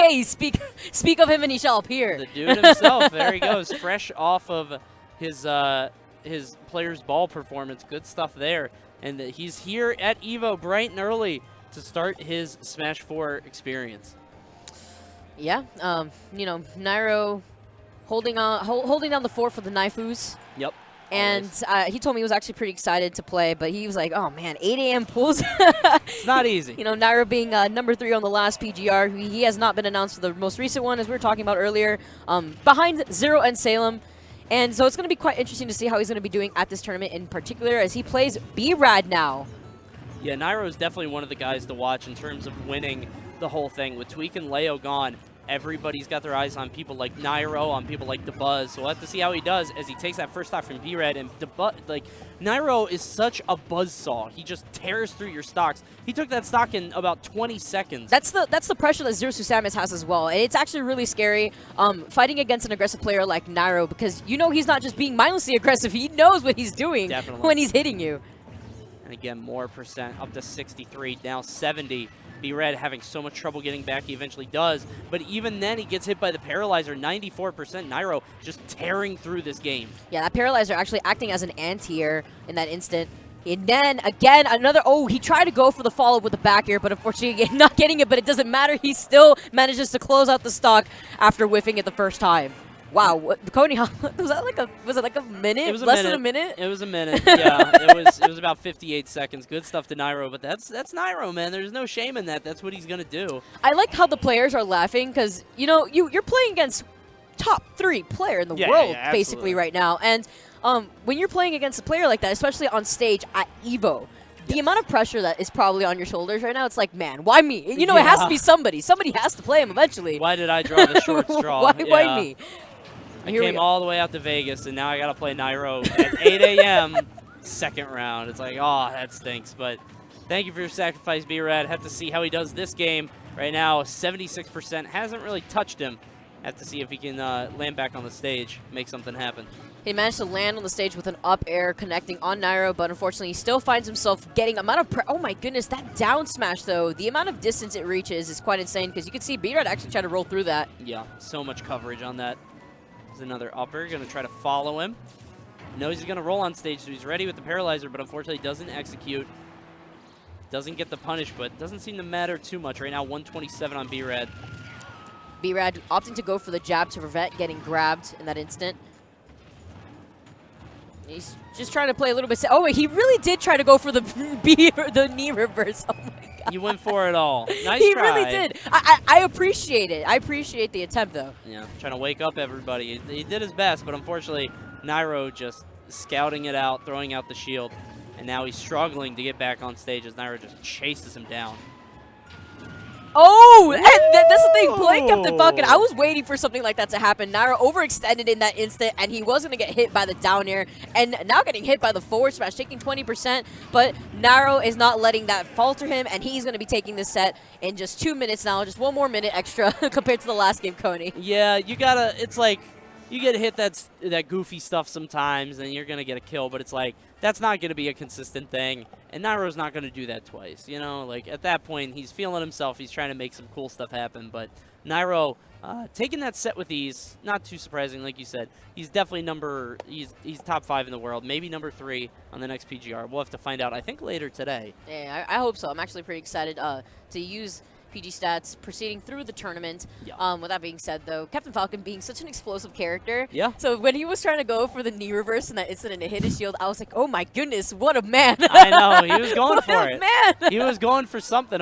Hey, speak of him and he shall appear. The dude himself. There he goes, fresh off of his player's ball performance. Good stuff there. And he's here at EVO bright and early to start his Smash 4 experience. Yeah, you know, Nairo holding down the fort for the Naifus. Yep. And he told me he was actually pretty excited to play, but he was like, oh man, 8 a.m. pools. It's not easy. You know, Nairo being number 3 on the last PGR. He has not been announced for the most recent one, as we were talking about earlier, behind Zero and Salem. And so it's going to be quite interesting to see how he's going to be doing at this tournament in particular, as he plays B-Rad now. Yeah, Nairo is definitely one of the guys to watch in terms of winning the whole thing. With Tweak and Leo gone, everybody's got their eyes on people like Nairo, on people like DeBuzz. So we'll have to see how he does as he takes that first stock from B-Rad. And Nairo is such a buzzsaw. He just tears through your stocks. He took that stock in about 20 seconds. That's the pressure that Zero Samus has as well. And it's actually really scary fighting against an aggressive player like Nairo, because you know he's not just being mindlessly aggressive. He knows what he's doing when he's hitting you. And again, more percent, up to 63, now 70. B-Rad having so much trouble getting back, he eventually does. But even then, he gets hit by the Paralyzer, 94%. Nairo just tearing through this game. Yeah, that Paralyzer actually acting as an anti-air in that instant. And then, again, another, he tried to go for the follow-up with the back air, but unfortunately not getting it, but it doesn't matter. He still manages to close out the stock after whiffing it the first time. Wow, Coney, was it like a minute? It was Less than a minute? It was a minute. Yeah, it was about 58 seconds. Good stuff to Nairo, but that's Nairo, man. There's no shame in that. That's what he's gonna do. I like how the players are laughing, because you know you're playing against top 3 player in the world basically right now, and when you're playing against a player like that, especially on stage at EVO. The amount of pressure that is probably on your shoulders right now, it's like, man, why me? You know, it has to be somebody. Somebody has to play him eventually. Why did I draw the short straw? Why me? I came all the way out to Vegas, and now I got to play Nairo at 8 a.m. second round. It's like, oh, that stinks. But thank you for your sacrifice, B-Rad. Have to see how he does this game. Right now, 76%. Hasn't really touched him. Have to see if he can land back on the stage, make something happen. He managed to land on the stage with an up air connecting on Nairo, but unfortunately he still finds himself getting oh my goodness, that down smash though, the amount of distance it reaches is quite insane, because you can see B-Rad actually try to roll through that. Yeah, so much coverage on that. There's another upper, gonna try to follow him. Knows he's gonna roll on stage, so he's ready with the Paralyzer, but unfortunately doesn't execute. Doesn't get the punish, but doesn't seem to matter too much. Right now, 127 on B-Rad. B-Rad opting to go for the jab to prevent getting grabbed in that instant. He's just trying to play a little bit. Oh, wait, he really did try to go for the knee reverse. Oh, my God. You went for it all. Nice he try. Really did. I appreciate it. I appreciate the attempt, though. Yeah, trying to wake up everybody. He did his best, but unfortunately, Nairo just scouting it out, throwing out the shield. And now he's struggling to get back on stage as Nairo just chases him down. Oh, and that's the thing. Playing Captain Falcon, I was waiting for something like that to happen. Nairo overextended in that instant, and he was going to get hit by the down air, and now getting hit by the forward smash, taking 20%. But Nairo is not letting that falter him, and he's going to be taking this set in just 2 minutes now, just 1 more minute extra compared to the last game, Coney. Yeah, you gotta. It's like you get hit that goofy stuff sometimes, and you're gonna get a kill, but it's like that's not gonna be a consistent thing, and Nairo's not gonna do that twice. You know, like at that point, he's feeling himself. He's trying to make some cool stuff happen, but Nairo taking that set with ease. Not too surprising, like you said. He's definitely he's top 5 in the world, maybe number 3 on the next PGR. We'll have to find out. I think later today. Yeah, I hope so. I'm actually pretty excited to use PG stats proceeding through the tournament. Yeah. With that being said, though, Captain Falcon being such an explosive character. Yeah. So when he was trying to go for the knee reverse in that incident to hit his shield, I was like, oh my goodness, what a man. I know. He was going for what it. Man. He was going for something.